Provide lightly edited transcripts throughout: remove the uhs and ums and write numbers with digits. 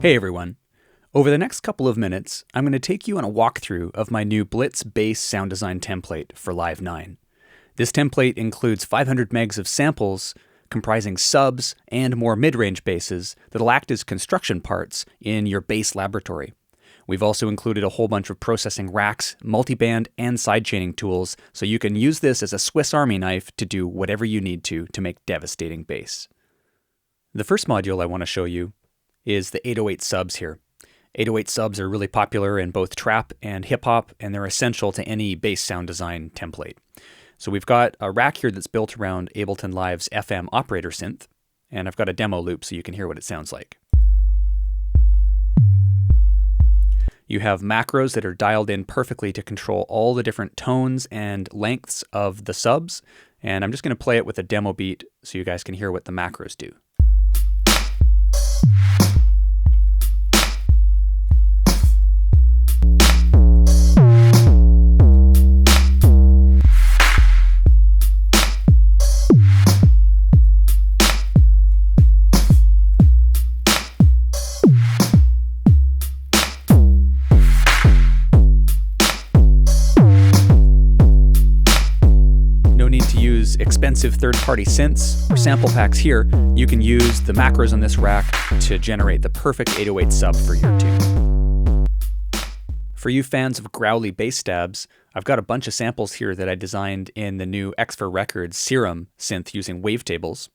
Hey everyone. Over the next couple of minutes, I'm going to take you on a walkthrough of my new Blitz bass sound design template for Live 9. This template includes 500 megs of samples comprising subs and more mid-range basses that'll act as construction parts in your bass laboratory. We've also included a whole bunch of processing racks, multiband, and sidechaining tools, so you can use this as a Swiss Army knife to do whatever you need to make devastating bass. The first module I want to show you is the 808 subs here. 808 subs are really popular in both trap and hip-hop, and they're essential to any bass sound design template. So we've got a rack here that's built around Ableton Live's FM operator synth, and I've got a demo loop so you can hear what it sounds like. You have macros that are dialed in perfectly to control all the different tones and lengths of the subs, and I'm just going to play it with a demo beat so you guys can hear what the macros do. Expensive third-party synths or sample packs here, you can use the macros on this rack to generate the perfect 808 sub for your tune. For you fans of growly bass stabs, I've got a bunch of samples here that I designed in the new X for Records Serum synth using wavetables.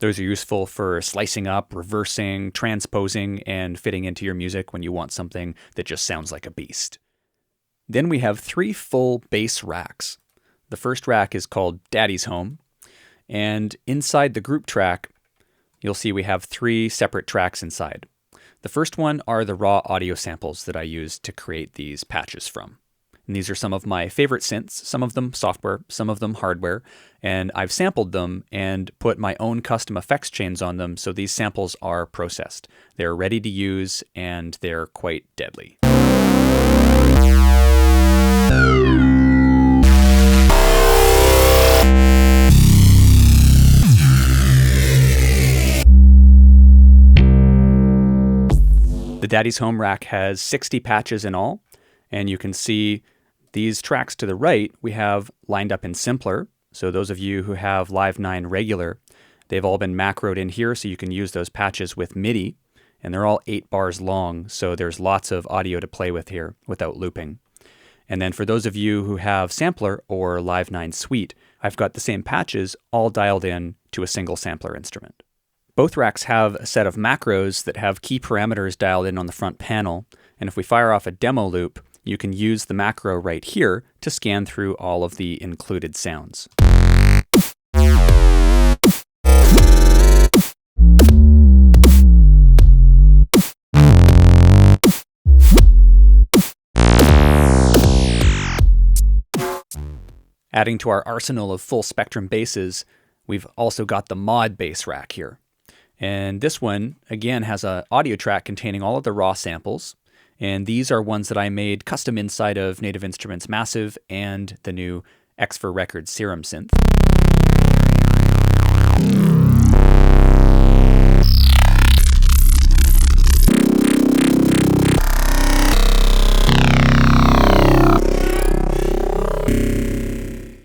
Those are useful for slicing up, reversing, transposing, and fitting into your music when you want something that just sounds like a beast. Then we have 3 full bass racks. The first rack is called Daddy's Home, and inside the group track, you'll see we have 3 separate tracks inside. The first one are the raw audio samples that I used to create these patches from. And these are some of my favorite synths, some of them software, some of them hardware, and I've sampled them and put my own custom effects chains on them so these samples are processed. They're ready to use and they're quite deadly. The Daddy's Home rack has 60 patches in all, and you can see these tracks to the right we have lined up in simpler. So those of you who have Live 9 regular, they've all been macroed in here so you can use those patches with MIDI, and they're all 8 bars long, so there's lots of audio to play with here without looping. And then for those of you who have sampler or Live 9 Suite, I've got the same patches all dialed in to a single sampler instrument. Both racks have a set of macros that have key parameters dialed in on the front panel, and if we fire off a demo loop, you can use the macro right here to scan through all of the included sounds. Adding to our arsenal of full spectrum basses, we've also got the mod bass rack here. And this one, again, has an audio track containing all of the raw samples. And these are ones that I made custom inside of Native Instruments Massive and the new X for Records Serum synth.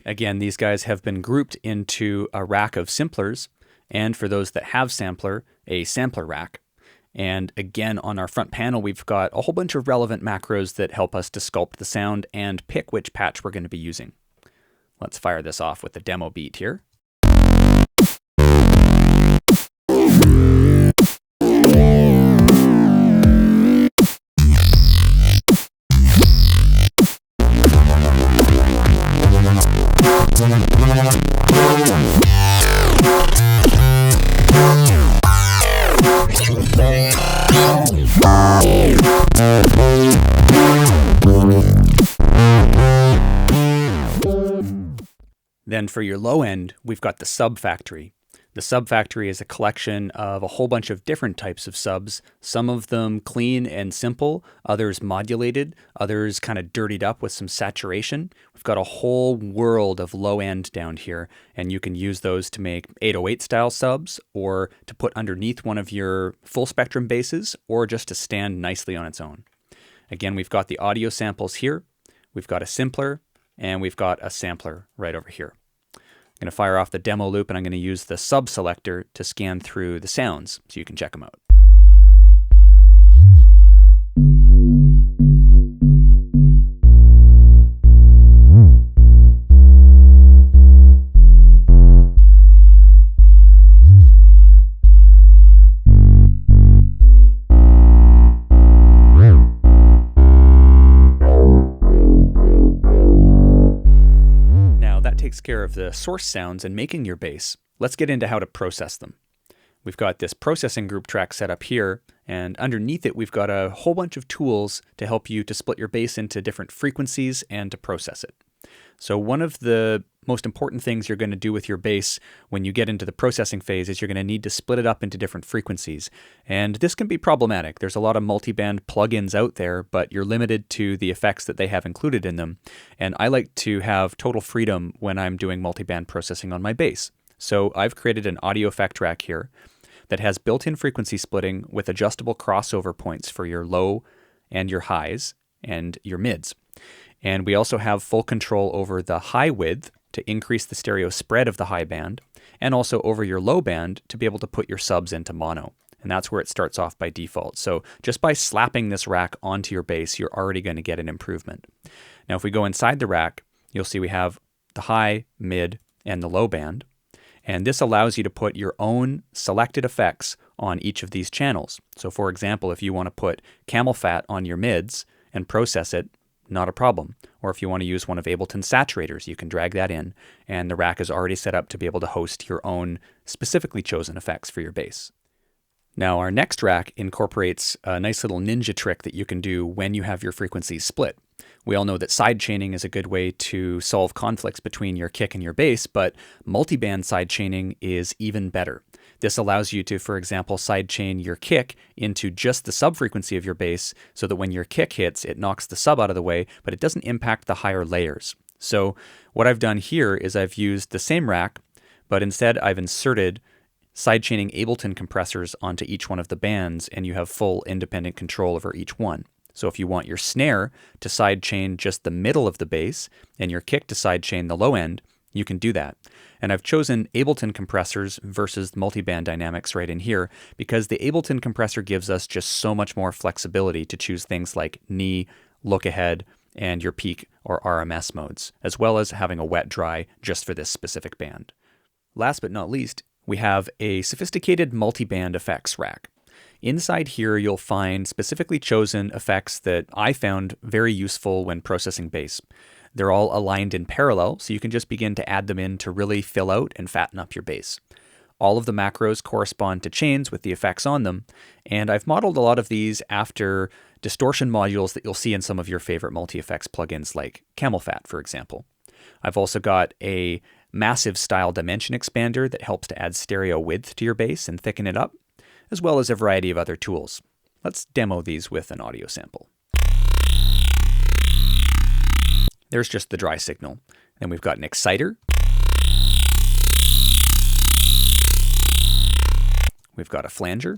Again, these guys have been grouped into a rack of simplers, and for those that have sampler, a sampler rack. And again, on our front panel, we've got a whole bunch of relevant macros that help us to sculpt the sound and pick which patch we're going to be using. Let's fire this off with the demo beat here. Then for your low end, we've got the sub Faktory. The sub factory is a collection of a whole bunch of different types of subs, some of them clean and simple, others modulated, others kind of dirtied up with some saturation. We've got a whole world of low end down here, and you can use those to make 808 style subs, or to put underneath one of your full spectrum basses, or just to stand nicely on its own. Again, we've got the audio samples here, we've got a simpler, and we've got a sampler right over here. I'm going to fire off the demo loop, and I'm going to use the sub selector to scan through the sounds so you can check them out. Takes care of the source sounds and making your bass. Let's get into how to process them. We've got this processing group track set up here, and underneath it we've got a whole bunch of tools to help you to split your bass into different frequencies and to process it. So one of the most important things you're going to do with your bass when you get into the processing phase is you're going to need to split it up into different frequencies. And this can be problematic. There's a lot of multiband plugins out there, but you're limited to the effects that they have included in them. And I like to have total freedom when I'm doing multiband processing on my bass. So I've created an audio effect track here that has built-in frequency splitting with adjustable crossover points for your low and your highs and your mids. And we also have full control over the high width to increase the stereo spread of the high band, and also over your low band to be able to put your subs into mono. And that's where it starts off by default. So just by slapping this rack onto your bass, you're already going to get an improvement. Now, if we go inside the rack, you'll see we have the high, mid, and the low band. And this allows you to put your own selected effects on each of these channels. So for example, if you want to put camel fat on your mids and process it, not a problem. Or if you want to use one of Ableton's saturators, you can drag that in, and the rack is already set up to be able to host your own specifically chosen effects for your bass. Now, our next rack incorporates a nice little ninja trick that you can do when you have your frequencies split. We all know that sidechaining is a good way to solve conflicts between your kick and your bass, but multiband sidechaining is even better. This allows you to, for example, sidechain your kick into just the sub frequency of your bass so that when your kick hits, it knocks the sub out of the way, but it doesn't impact the higher layers. So what I've done here is I've used the same rack, but instead I've inserted sidechaining Ableton compressors onto each one of the bands, and you have full independent control over each one. So if you want your snare to sidechain just the middle of the bass and your kick to sidechain the low end, you can do that. And I've chosen Ableton compressors versus multiband dynamics right in here because the Ableton compressor gives us just so much more flexibility to choose things like knee, look ahead, and your peak or RMS modes, as well as having a wet dry just for this specific band. Last but not least, we have a sophisticated multiband effects rack. Inside here, you'll find specifically chosen effects that I found very useful when processing bass. They're all aligned in parallel, so you can just begin to add them in to really fill out and fatten up your bass. All of the macros correspond to chains with the effects on them, and I've modeled a lot of these after distortion modules that you'll see in some of your favorite multi-effects plugins like Camel Fat, for example. I've also got a massive style dimension expander that helps to add stereo width to your bass and thicken it up, as well as a variety of other tools. Let's demo these with an audio sample. There's just the dry signal. Then we've got an exciter. We've got a flanger.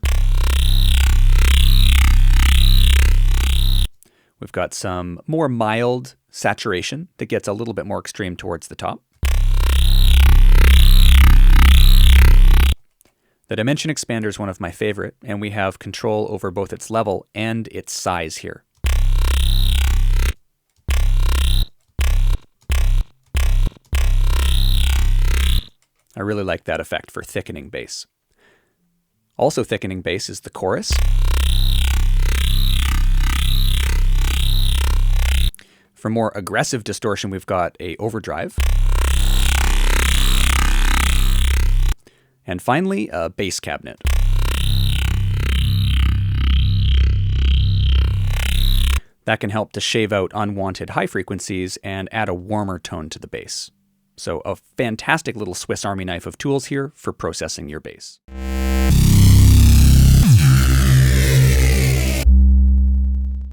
We've got some more mild saturation that gets a little bit more extreme towards the top. The dimension expander is one of my favorite, and we have control over both its level and its size here. I really like that effect for thickening bass. Also thickening bass is the chorus. For more aggressive distortion, we've got a overdrive. And finally, a bass cabinet. That can help to shave out unwanted high frequencies and add a warmer tone to the bass. So a fantastic little Swiss Army knife of tools here for processing your bass.